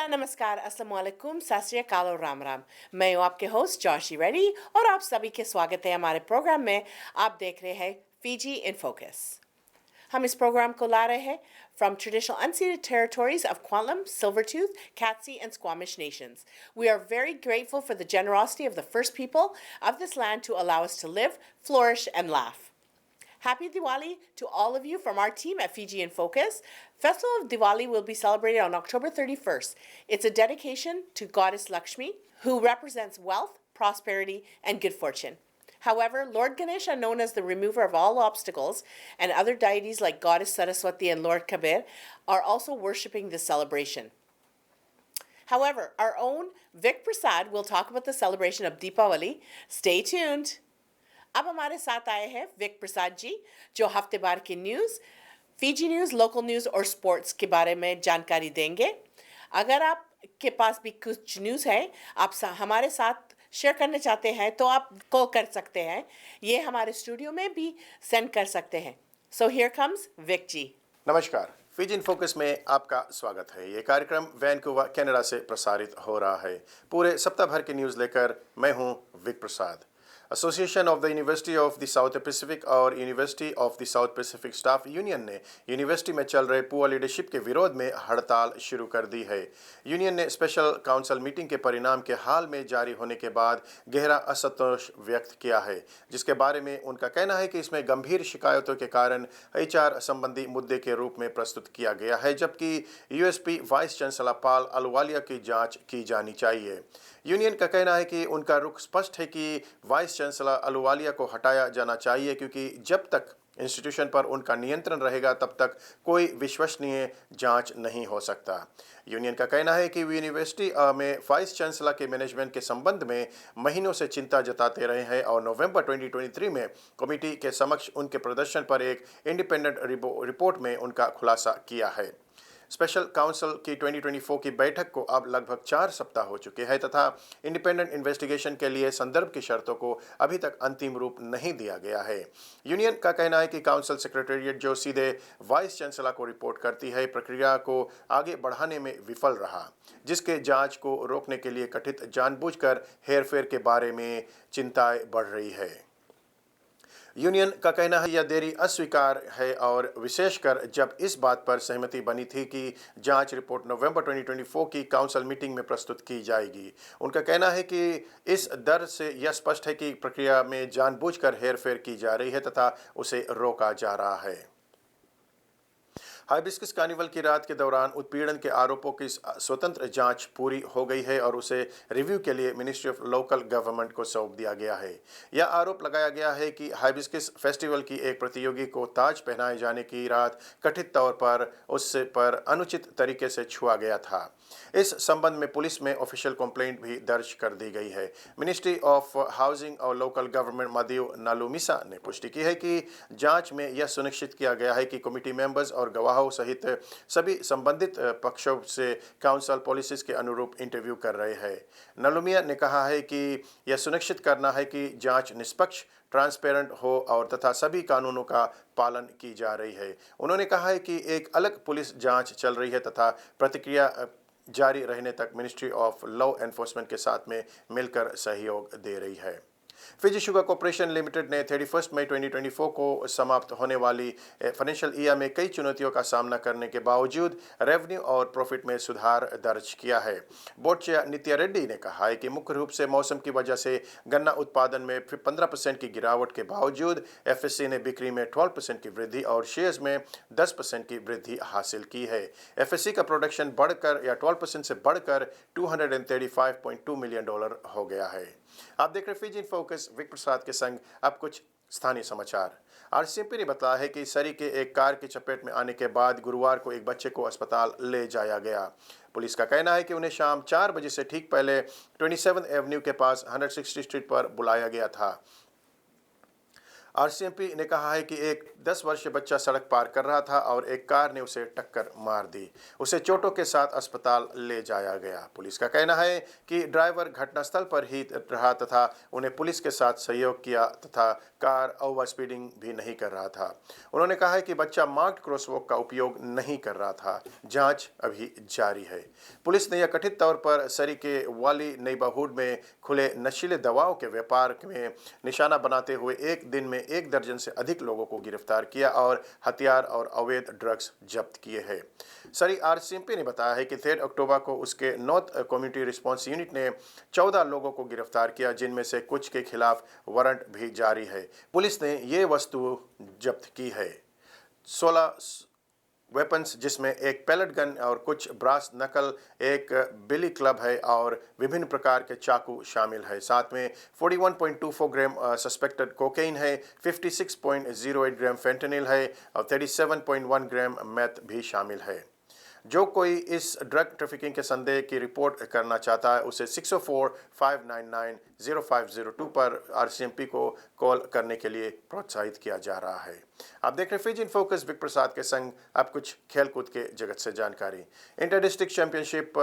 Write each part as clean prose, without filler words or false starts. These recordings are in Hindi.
हेलो नमस्कार अस्सलाम वालेकुम सत श्री अकाल और राम राम। मैं हूँ आपके होस्ट जोशी रेड्डी और आप सभी के स्वागत है हमारे प्रोग्राम में। आप देख रहे हैं फीजी इन फोकस। हम इस प्रोग्राम को ला रहे हैं from traditional unceded territories of Kwantlen, Silvertooth, Katzie, and Squamish nations. We are very grateful for the generosity of the first people of this land to allow us to live, flourish, and laugh. Happy Diwali to all of you from our team at Fiji in Focus. Festival of Diwali will be celebrated on October 31st. It's a dedication to Goddess Lakshmi, who represents wealth, prosperity, and good fortune. However, Lord Ganesha, known as the remover of all obstacles, and other deities like Goddess Saraswati and Lord Kabir are also worshipping this celebration. However, our own Vic Prasad will talk about the celebration of Deepavali. Stay tuned. अब हमारे साथ आए हैं विक प्रसाद जी, जो हफ्ते भर की news, Fiji news, local news और स्पोर्ट्स के बारे में जानकारी देंगे। अगर आपके पास भी कुछ न्यूज़ है, आप हमारे साथ शेयर करना चाहते हैं तो आप कॉल कर सकते हैं। ये हमारे स्टूडियो में भी सेंड कर सकते हैं। सो हियर कम्स विक जी। नमस्कार, फीजी इन फोकस में आपका स्वागत है। ये कार्यक्रम वैनकूवर कनाडा से प्रसारित हो रहा है। पूरे सप्ताह भर की न्यूज़ लेकर मैं हूं Vik Prasad. Association of the university of the South Pacific और university of the South Pacific staff union ने यूनिवर्सिटी में चल रहे पुअर लीडरशिप के विरोध में हड़ताल शुरू कर दी है। यूनियन ने स्पेशल काउंसिल मीटिंग के परिणाम के हाल में जारी होने के बाद गहरा असंतोष व्यक्त किया है, जिसके बारे में उनका कहना है कि इसमें गंभीर शिकायतों के कारण एचआर संबंधी मुद्दे के रूप में प्रस्तुत किया गया है, जबकि USP vice chancellor Paul Ahluwalia की जांच की जानी चाहिए। यूनियन का कहना है कि उनका रुख स्पष्ट है कि वाइस चांसलर अहलुवालिया को हटाया जाना चाहिए, क्योंकि जब तक इंस्टीट्यूशन पर उनका नियंत्रण रहेगा तब तक कोई विश्वसनीय जांच नहीं हो सकता। यूनियन का कहना है कि यूनिवर्सिटी में वाइस चांसलर के मैनेजमेंट के संबंध में महीनों से चिंता जताते रहे हैं और नवंबर 2023 में कमेटी के समक्ष उनके प्रदर्शन पर एक इंडिपेंडेंट रिपोर्ट में उनका खुलासा किया है। स्पेशल काउंसिल की 2024 की बैठक को अब लगभग 4 सप्ताह हो चुके हैं तथा इंडिपेंडेंट इन्वेस्टिगेशन के लिए संदर्भ की शर्तों को अभी तक अंतिम रूप नहीं दिया गया है। यूनियन का कहना है कि काउंसिल सेक्रेटेरिएट, जो सीधे वाइस चांसलर को रिपोर्ट करती है, प्रक्रिया को आगे बढ़ाने में विफल रहा, जिसके जांच को रोकने के लिए कथित जानबूझकर हेरफेर के बारे में चिंताएं बढ़ रही है। यूनियन का कहना है यह देरी अस्वीकार है, और विशेषकर जब इस बात पर सहमति बनी थी कि जांच रिपोर्ट नवंबर 2024 की काउंसिल मीटिंग में प्रस्तुत की जाएगी। उनका कहना है कि इस दर से यह स्पष्ट है कि प्रक्रिया में जानबूझकर हेरफेर की जा रही है तथा उसे रोका जा रहा है। हाइबिस्कस कार्निवल की रात के दौरान उत्पीड़न के आरोपों की स्वतंत्र जांच पूरी हो गई है और उसे रिव्यू के लिए मिनिस्ट्री ऑफ लोकल गवर्नमेंट को सौंप दिया गया है। यह आरोप लगाया गया है कि हाइबिस्कस फेस्टिवल की एक प्रतियोगी को ताज पहनाए जाने की रात कथित तौर पर उससे पर अनुचित तरीके से छुआ गया था। इस संबंध में पुलिस में ऑफिशियल कंप्लेंट भी दर्ज कर दी गई है। मिनिस्ट्री ऑफ हाउसिंग और लोकल गवर्नमेंट मदियो नालुमिसा ने पुष्टि की है कि जांच में यह सुनिश्चित किया गया है कि कमेटी मेंबर्स और गवाहों सहित सभी संबंधित पक्षों से काउंसिल पॉलिसीज के अनुरूप इंटरव्यू कर रहे हैं। नालुमिया ने कहा है कि यह सुनिश्चित करना है कि जांच निष्पक्ष, ट्रांसपेरेंट हो और तथा सभी कानूनों का पालन की जा रही है। उन्होंने कहा है कि एक अलग पुलिस जांच चल रही है तथा प्रतिक्रिया जारी रहने तक मिनिस्ट्री ऑफ लॉ एनफोर्समेंट के साथ में मिलकर सहयोग दे रही है। फिजी शुगर कॉर्पोरेशन लिमिटेड ने 31 मई 2024 को समाप्त होने वाली फाइनेंशियल ईयर में कई चुनौतियों का सामना करने के बावजूद रेवेन्यू और प्रॉफिट में सुधार दर्ज किया है। बोर्ड चेयर नित्या रेड्डी ने कहा है कि मुख्य रूप से मौसम की वजह से गन्ना उत्पादन में 15% की गिरावट के बावजूद एफएससी ने बिक्री में 12% की वृद्धि और शेयर्स में 10% की वृद्धि हासिल की है। एफएससी का प्रोडक्शन बढ़कर या 12% से बढ़कर $235.2 मिलियन हो गया है। आप देख रहे फीजी इन फोकस विक प्रसाद के संग। अब कुछ स्थानीय समाचार। आरसीएमपी ने बताया है कि सरी के एक कार की चपेट में आने के बाद गुरुवार को एक बच्चे को अस्पताल ले जाया गया। पुलिस का कहना है कि उन्हें शाम 4 बजे से ठीक पहले 27 एवेन्यू के पास 160 स्ट्रीट पर बुलाया गया था। आरसीएमपी ने कहा है कि एक 10 वर्षीय बच्चा सड़क पार कर रहा था और एक कार ने उसे टक्कर मार दी। उसे चोटों के साथ अस्पताल ले जाया गया। पुलिस का कहना है कि ड्राइवर घटनास्थल पर ही रहा तथा उन्हें पुलिस के साथ सहयोग किया तथा कार ओवर स्पीडिंग भी नहीं कर रहा था। उन्होंने कहा है कि बच्चा मार्क्ड क्रॉसवॉक का उपयोग नहीं कर रहा था। जांच अभी जारी है। पुलिस ने यह कथित तौर पर सरी के वाली नेबरहुड में खुले नशीले दवाओं के व्यापार में निशाना बनाते हुए एक दिन में 1 दर्जन से अधिक लोगों को गिरफ्तार किया और हथियार और अवैध ड्रग्स जब्त किए हैं। सरी आरसीएमपी ने बताया है कि 3 अक्टूबर को उसके नॉर्थ कम्युनिटी रिस्पांस यूनिट ने 14 लोगों को गिरफ्तार किया, जिनमें से कुछ के खिलाफ वारंट भी जारी है। पुलिस ने ये वस्तु जब्त की है। 16 वेपन्स, जिसमें एक पैलेट गन और कुछ ब्रास नकल, एक बिली क्लब है और विभिन्न प्रकार के चाकू शामिल है। साथ में 41.24 ग्राम सस्पेक्टेड कोकेन है, 56.08 ग्राम फेंटेनिल है और 37.1 ग्राम मैथ भी शामिल है। जो कोई इस ड्रग ट्रैफिकिंग के संदेह की रिपोर्ट करना चाहता है उसे 604-599-0502 पर आरसीएमपी को कॉल करने के लिए प्रोत्साहित किया जा रहा है। आप देख रहे हैं फीजी इन फोकस विक प्रसाद के संग अब कुछ खेलकूद के जगत से जानकारी। इंटर डिस्ट्रिक्ट चैंपियनशिप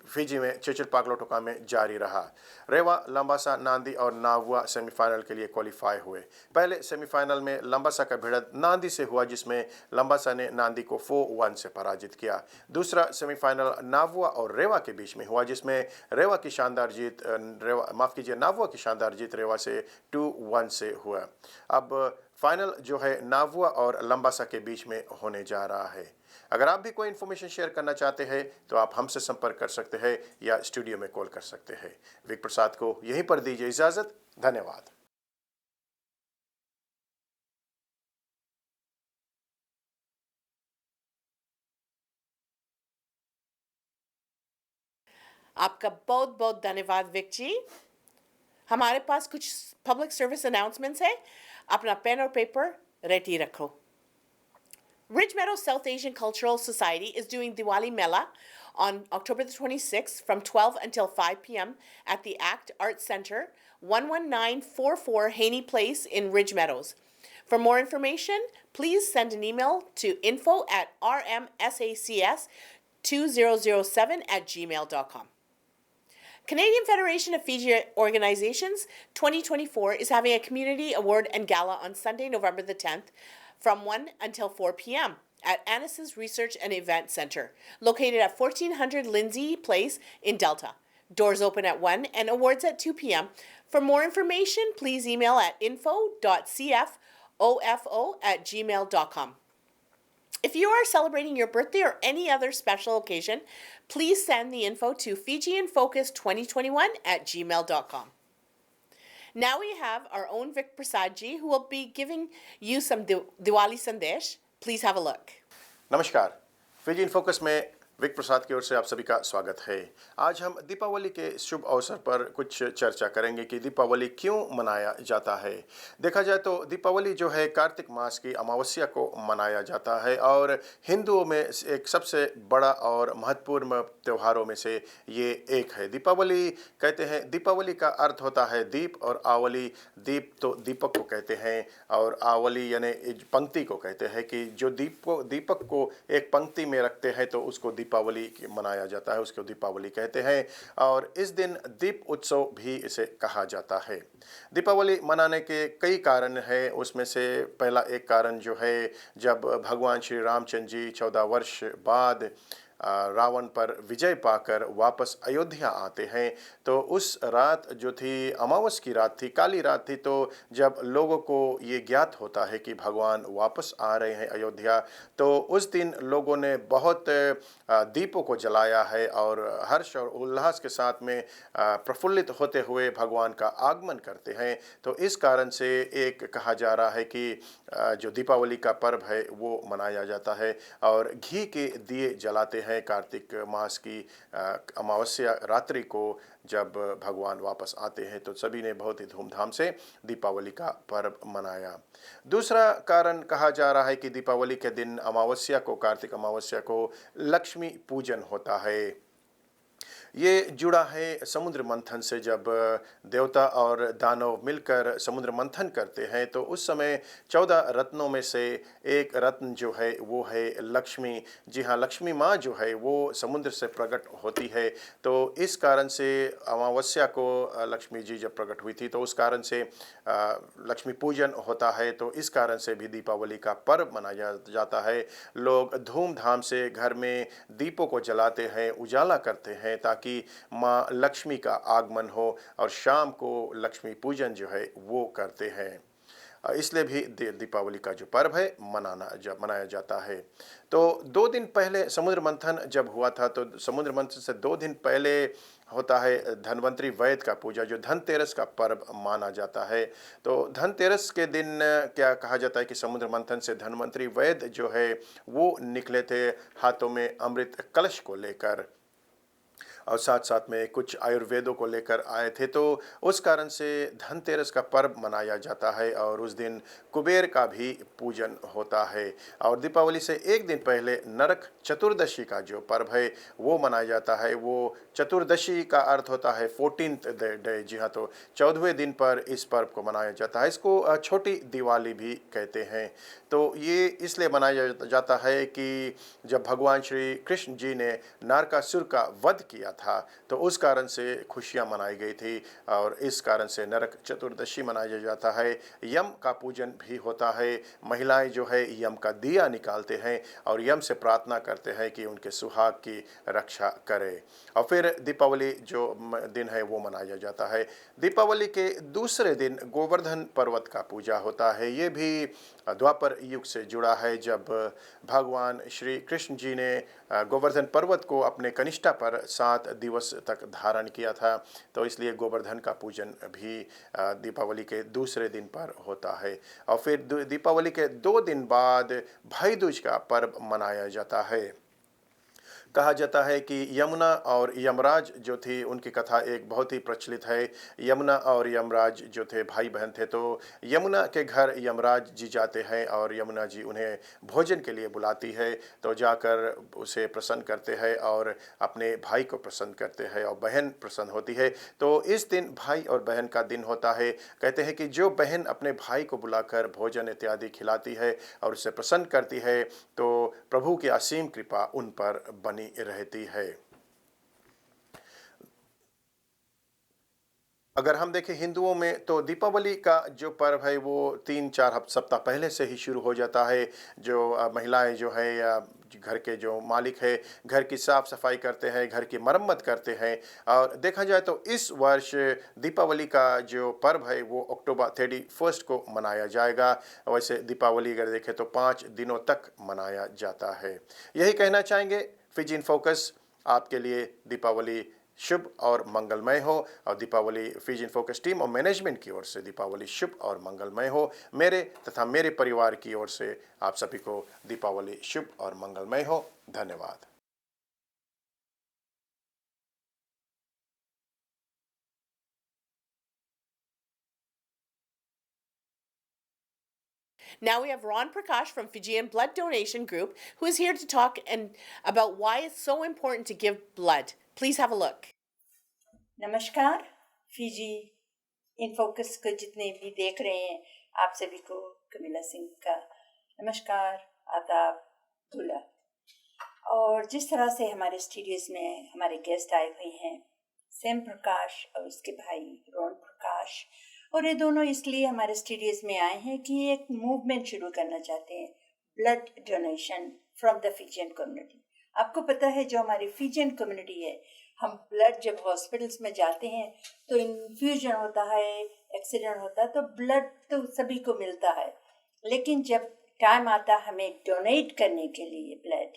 फिजी में चेचल पागलोटोका में जारी रहा। रेवा, लंबासा, नांदी और नावुआ सेमीफाइनल के लिए क्वालिफाई हुए। पहले सेमीफाइनल में लंबासा का भिड़ंत नांदी से हुआ, जिसमें लंबासा ने नांदी को 4-1 से पराजित किया। दूसरा सेमीफाइनल नावुआ और रेवा के बीच में हुआ, जिसमें नावुआ की शानदार जीत रेवा से 2-1 से हुआ। अब फाइनल जो है नावुआ और लंबासा के बीच में होने जा रहा है। अगर आप भी कोई इन्फॉर्मेशन शेयर करना चाहते हैं तो आप हमसे संपर्क कर सकते हैं या स्टूडियो में कॉल कर सकते हैं। विक प्रसाद को यहीं पर दीजिए इजाजत। धन्यवाद। आपका बहुत बहुत धन्यवाद विक जी। हमारे पास कुछ पब्लिक सर्विस अनाउंसमेंट्स है। अपना पेन और पेपर रेडी रखो। Ridge Meadows South Asian Cultural Society is doing Diwali Mela on October the 26th from 12 until 5 p.m. at the ACT Arts Center, 11944 Haney Place in Ridge Meadows. For more information, please send an email to info@rmsacs2007@gmail.com. Canadian Federation of Fiji Organizations 2024 is having a community award and gala on Sunday, November the 10th from 1 until 4 p.m. at Annis's Research and Event Center, located at 1400 Lindsay Place in Delta. Doors open at 1 and awards at 2 p.m. For more information, please email at info.cfofo@gmail.com. If you are celebrating your birthday or any other special occasion, please send the info to fijianfocus2021@gmail.com. Now we have our own Vic Prasad ji who will be giving you some Diwali Sandesh. Please have a look. नमस्कार। फिजी इन फोकस में विक प्रसाद की ओर से आप सभी का स्वागत है। आज हम दीपावली के शुभ अवसर पर कुछ चर्चा करेंगे कि दीपावली क्यों मनाया जाता है। देखा जाए तो दीपावली जो है कार्तिक मास की अमावस्या को मनाया जाता है और हिंदुओं में एक सबसे बड़ा और महत्वपूर्ण त्योहारों में से ये एक है। दीपावली कहते हैं, दीपावली का अर्थ होता है दीप और आवली। दीप तो दीपक को कहते हैं और आवली यानी पंक्ति को कहते हैं कि जो दीपक को एक पंक्ति में रखते हैं तो उसको दीपावली मनाया जाता है, उसको दीपावली कहते हैं। और इस दिन दीप उत्सव भी इसे कहा जाता है। दीपावली मनाने के कई कारण हैं, उसमें से पहला एक कारण जो है, जब भगवान श्री रामचंद्र जी 14 वर्ष बाद रावण पर विजय पाकर वापस अयोध्या आते हैं, तो उस रात जो थी अमावस की रात थी, काली रात थी, तो जब लोगों को ये ज्ञात होता है कि भगवान वापस आ रहे हैं अयोध्या, तो उस दिन लोगों ने बहुत दीपों को जलाया है और हर्ष और उल्लास के साथ में प्रफुल्लित होते हुए भगवान का आगमन करते हैं। तो इस कारण से एक कहा जा रहा है कि जो दीपावली का पर्व है वो मनाया जाता है और घी के दिए जलाते हैं कार्तिक मास की अमावस्या रात्रि को। जब भगवान वापस आते हैं तो सभी ने बहुत ही धूमधाम से दीपावली का पर्व मनाया। दूसरा कारण कहा जा रहा है कि दीपावली के दिन अमावस्या को, कार्तिक अमावस्या को लक्ष्मी पूजन होता है। ये जुड़ा है समुद्र मंथन से। जब देवता और दानव मिलकर समुद्र मंथन करते हैं तो उस समय 14 रत्नों में से एक रत्न जो है वो है लक्ष्मी। जी हाँ, लक्ष्मी माँ जो है वो समुद्र से प्रकट होती है। तो इस कारण से अमावस्या को लक्ष्मी जी जब प्रकट हुई थी तो उस कारण से लक्ष्मी पूजन होता है। तो इस कारण से भी दीपावली का पर्व मनाया जाता है। लोग धूमधाम से घर में दीपों को जलाते हैं, उजाला करते हैं ताकि माँ लक्ष्मी का आगमन हो, और शाम को लक्ष्मी पूजन जो है वो करते हैं। इसलिए भी दीपावली का जो पर्व है मनाया जाता है। तो 2 दिन पहले समुद्र मंथन जब हुआ था तो समुद्र मंथन से 2 दिन पहले होता है धन्वंतरी वैद का पूजा, जो धनतेरस का पर्व माना जाता है। तो धनतेरस के दिन क्या कहा जाता है कि समुद्र मंथन से धन्वंतरी वैद जो है वो निकले थे हाथों में अमृत कलश को लेकर, और साथ साथ में कुछ आयुर्वेदों को लेकर आए थे। तो उस कारण से धनतेरस का पर्व मनाया जाता है और उस दिन कुबेर का भी पूजन होता है। और दीपावली से एक दिन पहले नरक चतुर्दशी का जो पर्व है वो मनाया जाता है। वो चतुर्दशी का अर्थ होता है 14th डे। जी हाँ, तो 14वें दिन पर इस पर्व को मनाया जाता है। इसको छोटी दिवाली भी कहते हैं। तो ये इसलिए मनाया जाता है कि जब भगवान श्री कृष्ण जी ने नारकासुर का वध किया था तो उस कारण से खुशियां मनाई गई थी, और इस कारण से नरक चतुर्दशी मनाया जाता है। यम का पूजन भी होता है। महिलाएं जो है यम का दिया निकालते हैं और यम से प्रार्थना करते हैं कि उनके सुहाग की रक्षा करे। और फिर दीपावली जो दिन है वो मनाया जाता है। दीपावली के दूसरे दिन गोवर्धन पर्वत का पूजा होता है। ये भी द्वापर युग से जुड़ा है, जब भगवान श्री कृष्ण जी ने गोवर्धन पर्वत को अपने कनिष्ठा पर 7 दिवस तक धारण किया था। तो इसलिए गोवर्धन का पूजन भी दीपावली के दूसरे दिन पर होता है। और फिर दीपावली के 2 दिन बाद भाई दूज का पर्व मनाया जाता है। कहा जाता है कि यमुना और यमराज जो थी उनकी कथा एक बहुत ही प्रचलित है। यमुना और यमराज जो थे भाई बहन थे। तो यमुना के घर यमराज जी जाते हैं और यमुना जी उन्हें भोजन के लिए बुलाती है। तो जाकर उसे प्रसन्न करते हैं और अपने भाई को प्रसन्न करते हैं और बहन प्रसन्न होती है। तो इस दिन भाई और बहन का दिन होता है। कहते हैं कि जो बहन अपने भाई को बुलाकर भोजन इत्यादि खिलाती है और उसे प्रसन्न करती है तो प्रभु की असीम कृपा उन पर बनी रहती है। अगर हम देखें हिंदुओं में तो दीपावली का जो पर्व है वो 3-4 सप्ताह पहले से ही शुरू हो जाता है। जो महिलाएं जो है या घर के जो मालिक है घर की साफ सफाई करते हैं, घर की मरम्मत करते हैं। और देखा जाए तो इस वर्ष दीपावली का जो पर्व है वो अक्टूबर 31 को मनाया जाएगा। वैसे दीपावली अगर देखें तो 5 दिनों तक मनाया जाता है। यही कहना चाहेंगे, फिजी इन फोकस आपके लिए दीपावली शुभ और मंगलमय हो, और Deepavali Fiji in focus team और मैनेजमेंट की ओर से दीपावली शुभ और मंगलमय हो। मेरे तथा मेरे परिवार की ओर से आप सभी को दीपावली शुभ और मंगलमय हो। धन्यवाद। Now we have Ron Prakash from Fijian Blood Donation Group, who is here to talk about why it's so important to give blood. Please have a look. नमस्कार। फीजी इन फोकस को जितने भी देख रहे हैं आप सभी को कमिला सिंह का नमस्कार, आदाब, दुला। और जिस तरह से हमारे स्टूडियोज में हमारे गेस्ट आए हुए हैं सैम प्रकाश और उसके भाई रोन प्रकाश, और ये दोनों इसलिए हमारे स्टूडियोज में आए हैं कि एक मूवमेंट शुरू करना चाहते हैं, blood donation from the Fijian community. आपको पता है जो हमारी फिजियन कम्युनिटी है, हम ब्लड जब हॉस्पिटल्स में जाते हैं तो इन्फ्यूजन होता है, एक्सीडेंट होता है, तो ब्लड तो सभी को मिलता है, लेकिन जब टाइम आता हमें डोनेट करने के लिए ब्लड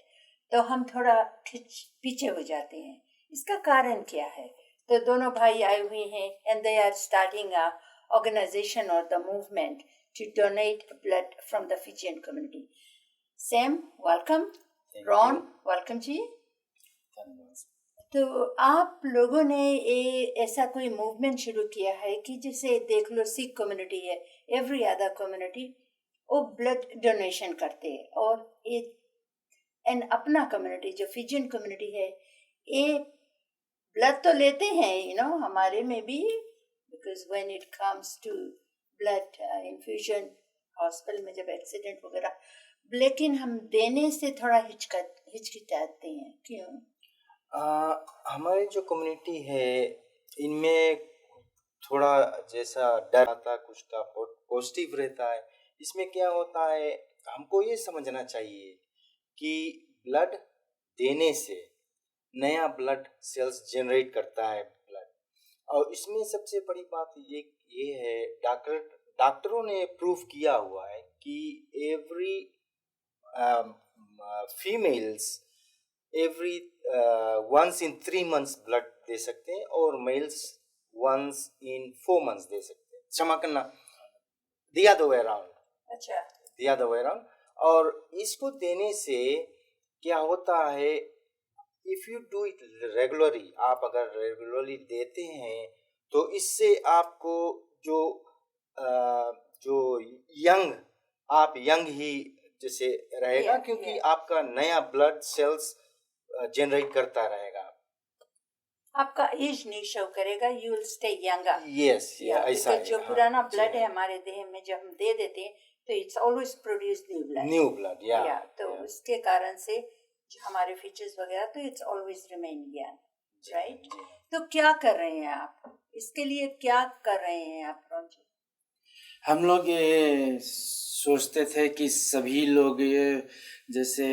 तो हम थोड़ा पीछे हो जाते हैं। इसका कारण क्या है? तो दोनों भाई आए हुए हैं and they are starting a organization or the movement to donate blood from the Fijian community. Sam, welcome. Ron, welcome जी। तो आप लोगों ने ऐसा कोई मूवमेंट शुरू किया है कि जिसे देख लो सिख कम्युनिटी है, एवरी अदर कम्युनिटी वो ब्लड डोनेशन करते हैं, और एंड अपना कम्युनिटी जो फिजियन कम्युनिटी है ये ब्लड तो लेते हैं हमारे में भी, because when it comes to blood infusion hospital में जब एक्सीडेंट वगैरह, लेकिन हम देने से थोड़ा हिचकिचाते हैं। क्यों? हमारी जो कम्युनिटी है इनमें थोड़ा जैसा डर आता, कुछ का पॉजिटिव रहता है। इसमें क्या होता है, हमको ये समझना चाहिए कि ब्लड देने से नया ब्लड सेल्स जनरेट करता है ब्लड। और इसमें सबसे बड़ी बात ये है, डॉक्टरों ने प्रूव किया हुआ है कि every females every once in 3 months blood दे सकते हैं और मेल्स वंस इन 4 months दे सकते हैं। क्षमा करना, the other way around। अच्छा, the other way around। और इसको देने से क्या होता है, if you do it regularly, आप अगर रेगुलरली देते हैं तो इससे आपको जो यंग ही जैसे रहेगा, क्योंकि आपका नया ब्लड सेल्स जनरेट करता रहेगा। आपका एज नहीं शो करेगा, you will stay younger. Yes, ऐसा है। जो पुराना ब्लड है हमारे देह में, जब हम दे देते हैं तो it's always produce new blood. या तो उसके कारण से जो हमारे फीचर्स वगैरह, तो it's always remain young, right? तो क्या कर रहे हैं आप इसके लिए, क्या कर रहे हैं आप रोंजी? हम लोग ये सोचते थे कि सभी लोग ये जैसे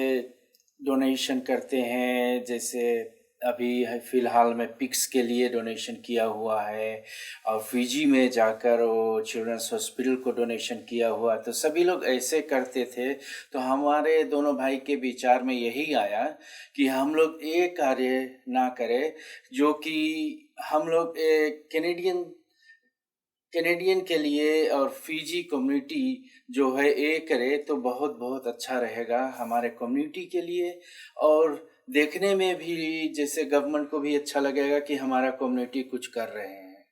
डोनेशन करते हैं, जैसे अभी फ़िलहाल में पिक्स के लिए डोनेशन किया हुआ है और फिजी में जाकर वो चिल्ड्रंस हॉस्पिटल को डोनेशन किया हुआ, तो सभी लोग ऐसे करते थे। तो हमारे दोनों भाई के विचार में यही आया कि हम लोग एक कार्य ना करें, जो कि हम लोग कैनेडियन के लिए और फिजी कम्युनिटी जो है ये करे तो बहुत बहुत अच्छा रहेगा हमारे कम्युनिटी के लिए, और देखने में भी जैसे गवर्नमेंट को भी अच्छा लगेगा कि हमारा कम्युनिटी कुछ कर रहे हैं।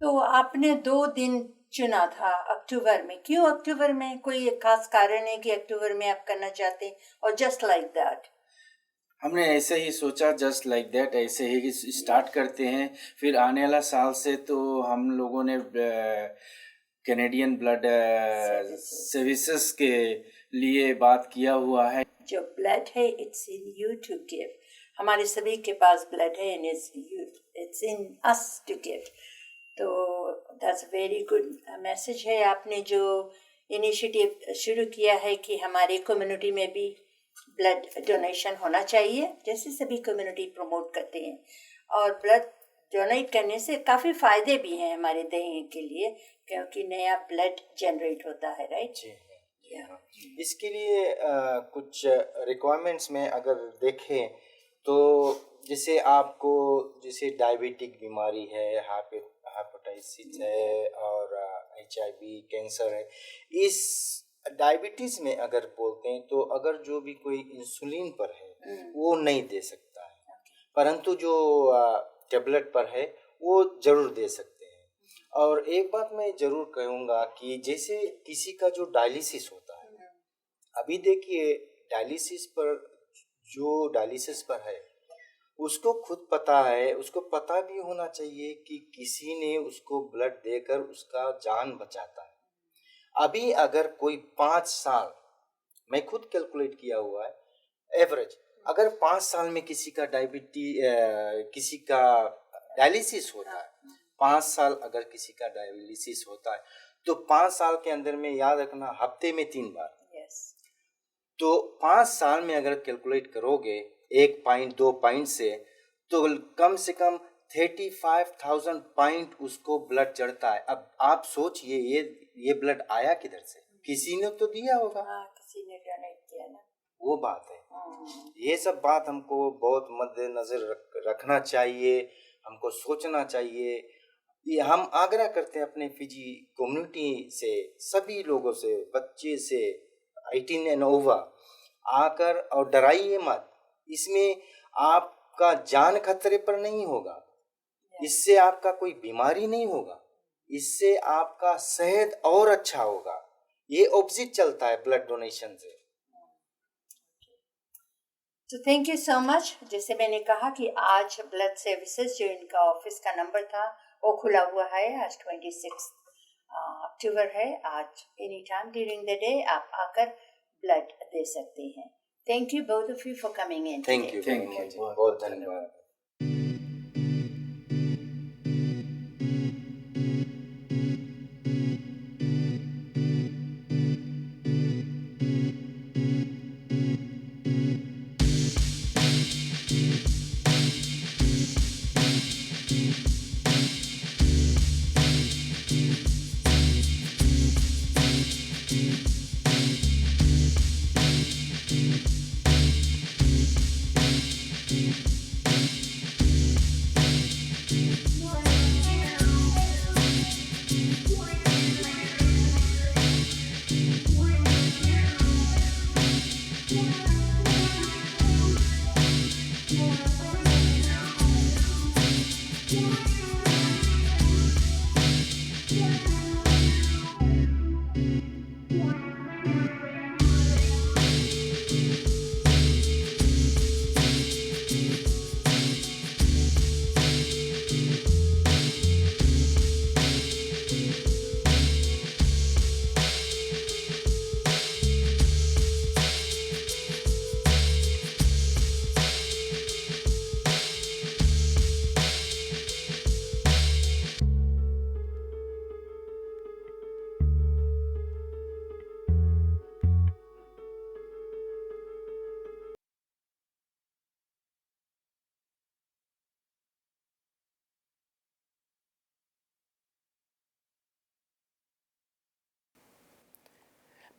तो आपने 2 दिन चुना था अक्टूबर में, क्यों अक्टूबर में? कोई खास कारण है कि अक्टूबर में आप करना चाहते हैं, और जस्ट लाइक दैट? हमने ऐसे ही सोचा, जस्ट लाइक दैट, ऐसे ही स्टार्ट करते हैं। फिर आने वाला साल से तो हम लोगों ने कैनेडियन ब्लड सर्विसेज के लिए बात किया हुआ है। जो ब्लड है, it's in you to give. हमारे सभी के पास ब्लड है, and it's in us to give. तो दैट्स वेरी गुड मैसेज है। आपने जो इनिशिएटिव शुरू किया है कि हमारी कम्युनिटी में भी ब्लड डोनेशन होना चाहिए, जैसे सभी कम्युनिटी प्रमोट करते हैं, और ब्लड डोनेट करने से काफ़ी फ़ायदे भी हैं हमारे देह के लिए, क्योंकि नया ब्लड जनरेट होता है, राइट? इसके लिए कुछ रिक्वायरमेंट्स में अगर देखें तो जैसे आपको जैसे डायबिटिक बीमारी है, हेपेटाइटिस है और HIV कैंसर है, इस डायबिटीज में अगर बोलते हैं तो अगर जो भी कोई इंसुलिन पर है वो नहीं दे सकता है, परंतु जो टेबलेट पर है वो जरूर दे सकते हैं। और एक बात मैं जरूर कहूँगा कि जैसे किसी का जो डायलिसिस होता है, अभी देखिए डायलिसिस पर है, उसको खुद पता है, उसको पता भी होना चाहिए कि किसी ने उसको ब्लड देकर उसका जान बचाता है। अभी अगर कोई 5 साल, मैं खुद कैलकुलेट किया हुआ है, एवरेज अगर 5 साल में किसी का डायलिसिस होता है, 5 साल अगर किसी का डायलिसिस होता है तो 5 साल के अंदर में याद रखना हफ्ते में 3 बार। तो 5 साल में अगर कैलकुलेट करोगे 1 पॉइंट 2 पॉइंट से, तो कम से कम 35,000 पॉइंट उसको ब्लड चढ़ता है। अब आप सोचिए ये ब्लड आया किधर से? किसी ने तो दिया होगा। किसी ने डोनेट किया ना, वो बात है। ये सब बात हमको बहुत मद्देनजर रखना चाहिए, हमको सोचना चाहिए। ये हम आग्रह करते हैं अपने फिजी कम्युनिटी से, सभी लोगों से, बच्चे से 18 एंड ओवर आकर, और डराइए मत, इसमें आपका जान खतरे पर नहीं होगा, इससे आपका कोई बीमारी नहीं होगा, इससे आपका सेहत और अच्छा होगा। ये ऑपोजिट चलता है ब्लड डोनेशन से। तो थैंक यू सो मच। जैसे मैंने कहा कि आज ब्लड सर्विसेज जो इनका ऑफिस का नंबर था वो खुला हुआ है। आज 26 अक्टूबर है। आज any time during the day आप आकर ब्लड दे सकते हैं। Thank you both of you for coming in. Thank you Thank you. बहुत धन्यवाद।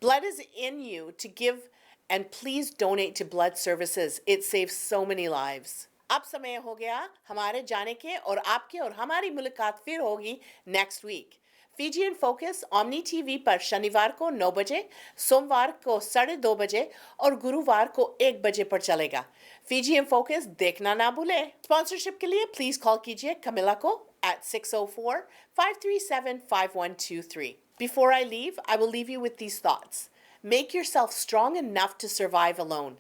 Blood is in you to give, and please donate to blood services. It saves so many lives. अब समय हो गया हमारे जाने के और आपके और हमारी मुलाकात फिर होगी next week. Fiji in focus Omni TV पर शनिवार को 9 बजे, सोमवार को 2:30 बजे और गुरुवार को 1 बजे पर चलेगा। फीजी इन फोकस देखना ना भूलें। स्पॉन्सरशिप के लिए प्लीज कॉल कीजिए कमिला को at 604-537-5123. Before I leave, I will leave you with these thoughts. Make yourself strong enough to survive alone.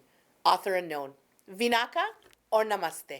Author unknown. Vinaka or Namaste.